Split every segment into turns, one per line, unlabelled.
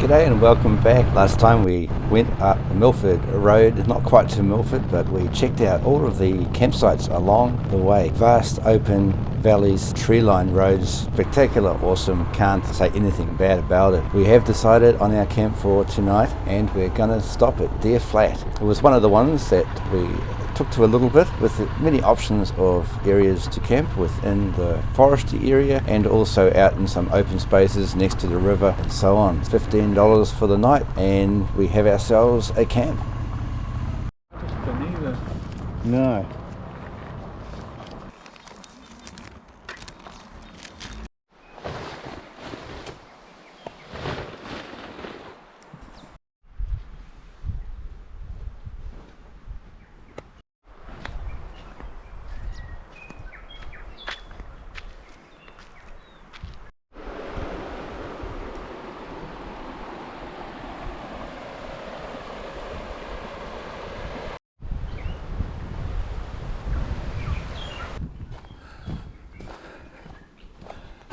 G'day and welcome back. Last time we went up Milford Road, not quite to Milford, but we checked out all of the campsites along the way. Vast open valleys, tree-lined roads, spectacular, awesome, can't say anything bad about it. We have decided on our camp for tonight and we're gonna stop at Deer Flat. It was one of the ones that we took to a little bit, with many options of areas to camp within the foresty area and also out in some open spaces next to the river and so on. It's $15 for the night and we have ourselves a camp. No.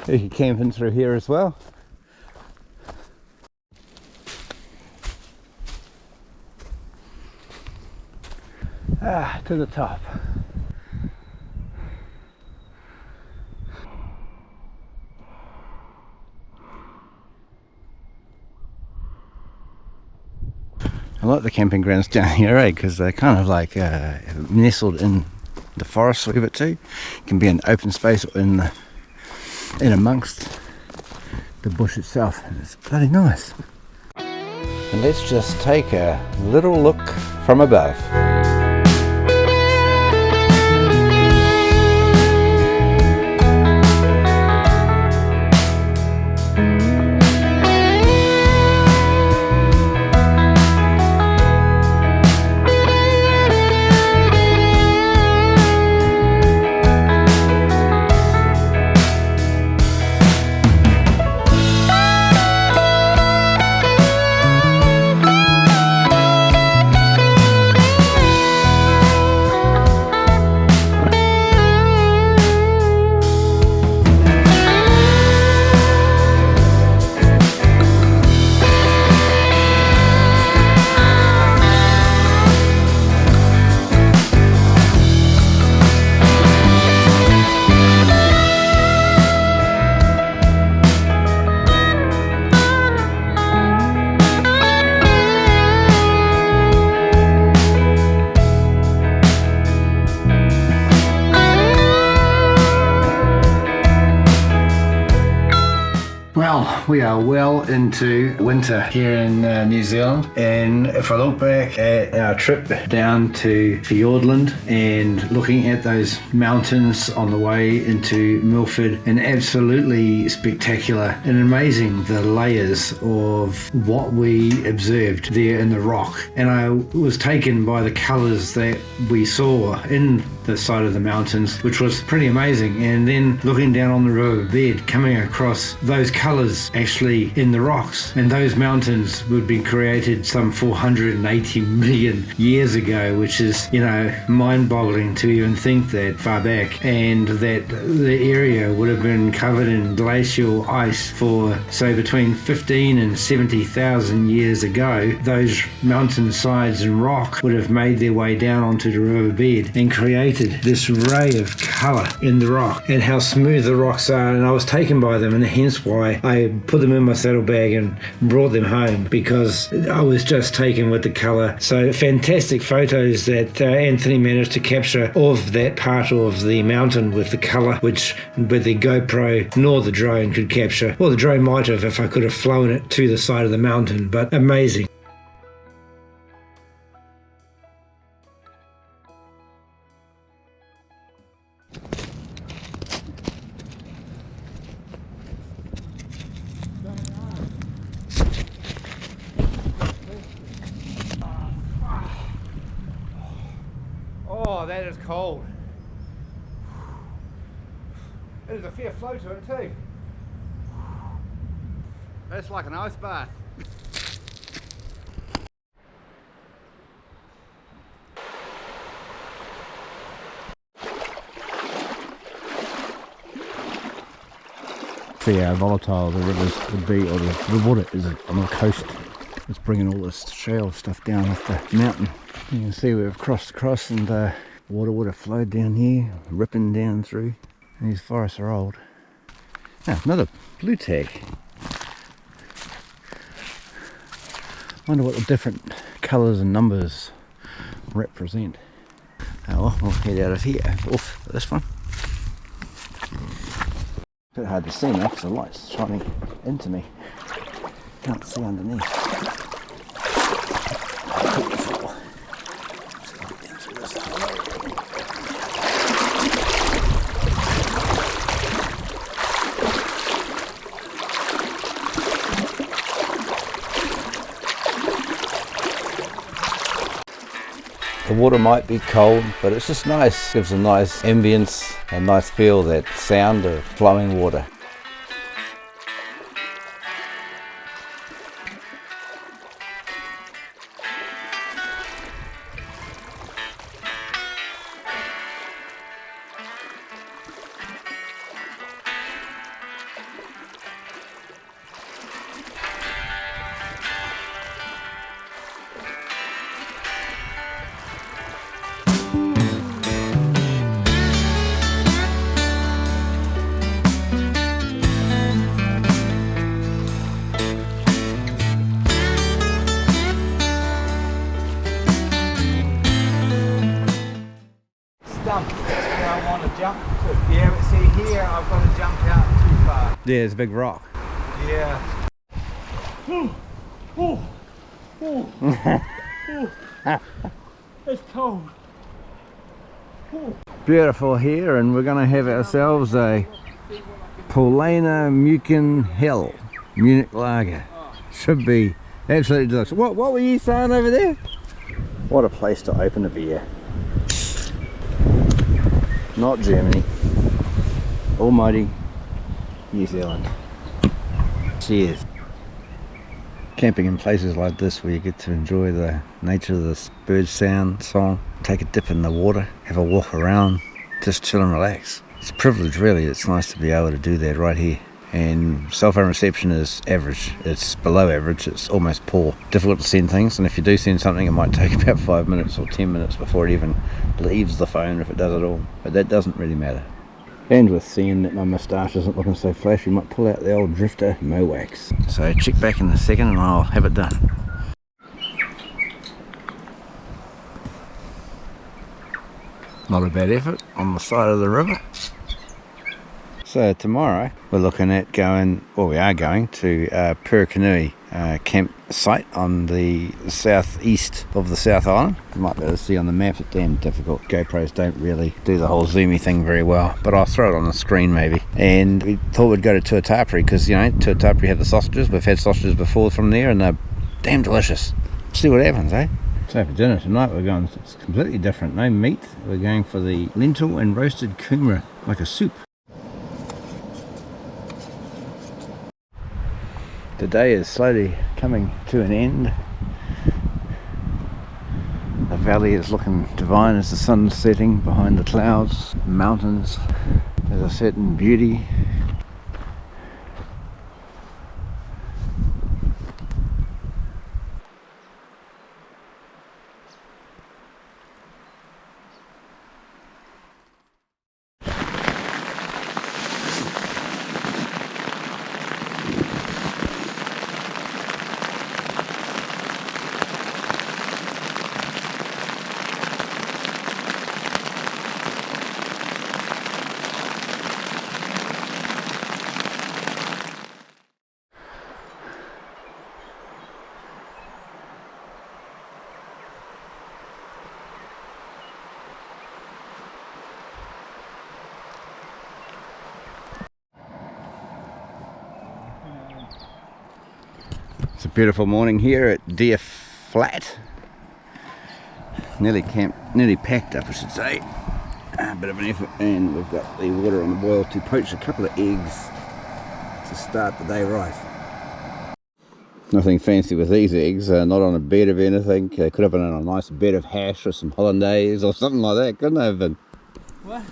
You can camp in through here as well. To the top. I like the camping grounds down here, because they're kind of like nestled in the forest a wee bit too. It can be an open space or in amongst the bush itself, and it's bloody nice. And let's just take a little look from above. Well, we are well into winter here in New Zealand, and if I look back at our trip down to Fiordland and looking at those mountains on the way into Milford, and absolutely spectacular and amazing the layers of what we observed there in the rock. And I was taken by the colours that we saw in the side of the mountains, which was pretty amazing. And then looking down on the river bed, coming across those colours actually in the rocks, and those mountains would be created some 480 million years ago, which is, mind-boggling to even think that far back, and that the area would have been covered in glacial ice for, say, between 15 and 70,000 years ago. Those mountain sides and rock would have made their way down onto the riverbed and created this ray of colour in the rock, and how smooth the rocks are. And I was taken by them, and hence why I put them in my saddlebag and brought them home, because I was just taken with the colour. So fantastic photos that Anthony managed to capture of that part of the mountain with the colour, which with the GoPro nor the drone could capture. Well, the drone might have if I could have flown it to the side of the mountain, but amazing. Oh, that is cold. There's a fair flow to it too. That's like an ice bath. See how volatile the rivers would be, or the water is on the coast. It's bringing all this shale stuff down off the mountain. You can see we've crossed across, and water would have flowed down here, ripping down through. And these forests are old. Ah, another blue tag. Wonder what the different colours and numbers represent. Oh well, we'll head out of here, off this one. A bit hard to see now because the light's shining into me. Can't see underneath. The water might be cold, but it's just nice. Gives a nice ambience, a nice feel, that sound of flowing water.
I want to jump to. Yeah, but see here, I've got to jump out too far.
Yeah, it's a big rock.
Yeah. It's cold.
Beautiful here, and we're going to have ourselves a Paulana Mukin Hell Munich Lager. Should be absolutely delicious. What were you saying over there? What a place to open a beer. Not Germany, almighty New Zealand. Cheers. Camping in places like this where you get to enjoy the nature of this bird sound song, take a dip in the water, have a walk around, just chill and relax. It's a privilege really. It's nice to be able to do that right here. And cell phone reception is average. It's below average. It's almost poor. Difficult to send things, and if you do send something, it might take about 5 minutes or 10 minutes before it even leaves the phone, if it does at all. But that doesn't really matter. And with seeing that my moustache isn't looking so flashy, might pull out the old drifter Mowax. So check back in a second and I'll have it done. Not a bad effort on the side of the river. So tomorrow we're looking at going, well we are going to Purakanui campsite on the southeast of the South Island. You might be able to see on the map, it's damn difficult. GoPros don't really do the whole zoomy thing very well, but I'll throw it on the screen maybe. And we thought we'd go to Tuatapere because, you know, Tuatapere have the sausages. We've had sausages before from there and they're damn delicious. See what happens, eh? So for dinner tonight we're going, it's completely different, no meat. We're going for the lentil and roasted kumara, like a soup. The day is slowly coming to an end. The valley is looking divine as the sun's setting behind the clouds. The mountains, there's a certain beauty. It's a beautiful morning here at Deer Flat. Nearly packed up, I should say. A bit of an effort, and we've got the water on the boil to poach a couple of eggs to start the day right. Nothing fancy with these eggs, not on a bed of anything. Could have been on a nice bed of hash or some hollandaise or something like that, couldn't they have been?
What?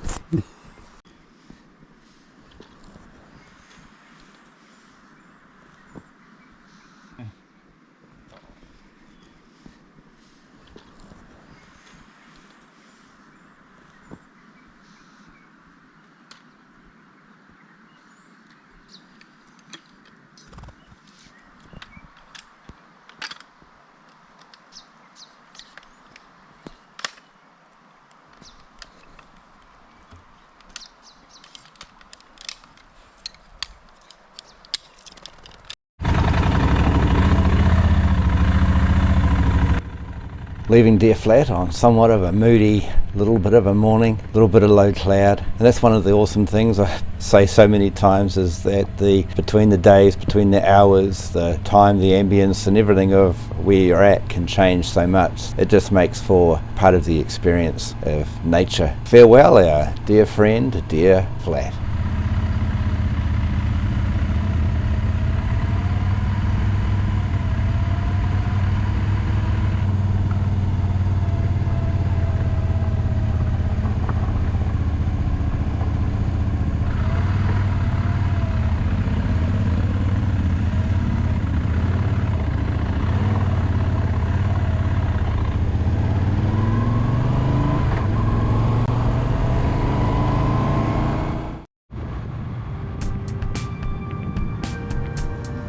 leaving Deer Flat on somewhat of a moody little bit of a morning, a little bit of low cloud. And that's one of the awesome things I say so many times, is that between the days, between the hours, the time, the ambience and everything of where you're at can change so much. It just makes for part of the experience of nature. Farewell, our dear friend, Deer Flat.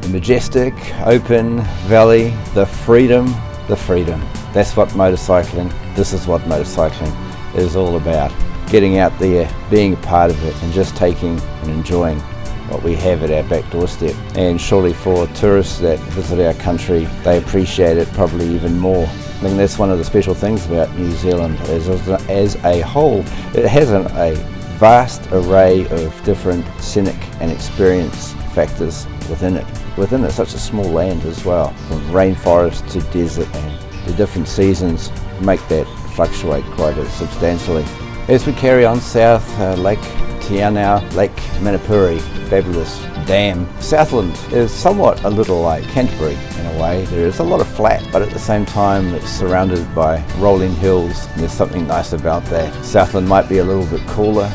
The majestic, open valley, the freedom. That's what motorcycling, this is what motorcycling is all about. Getting out there, being a part of it, and just taking and enjoying what we have at our back doorstep. And surely for tourists that visit our country, they appreciate it probably even more. I think that's one of the special things about New Zealand as a whole. It has a vast array of different scenic and experience factors within it. Within it, such a small land as well, from rainforest to desert, and the different seasons make that fluctuate quite substantially. As we carry on south, Lake Tianau, Lake Manapuri, fabulous dam. Southland is somewhat a little like Canterbury in a way. There is a lot of flat, but at the same time it's surrounded by rolling hills, and there's something nice about that. Southland might be a little bit cooler.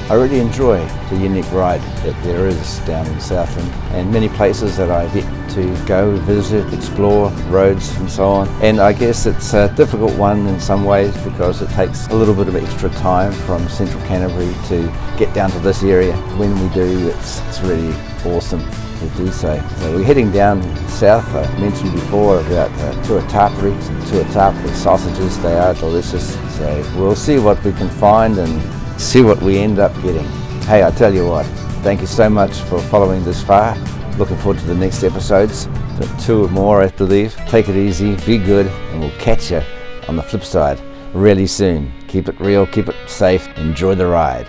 I really enjoy the unique ride that there is down in Southland, and many places that I've yet to go, visit, explore, roads and so on. And I guess it's a difficult one in some ways because it takes a little bit of extra time from central Canterbury to get down to this area. When we do, it's really awesome to do so. So we're heading down south. I mentioned before about tuatapere, tuatapere sausages. They are delicious. So we'll see what we can find and see what we end up getting. Hey, I tell you what, thank you so much for following this far. Looking forward to the next episodes, 2 or more I believe. Take it easy, be good, and we'll catch you on the flip side really soon. Keep it real, keep it safe, enjoy the ride.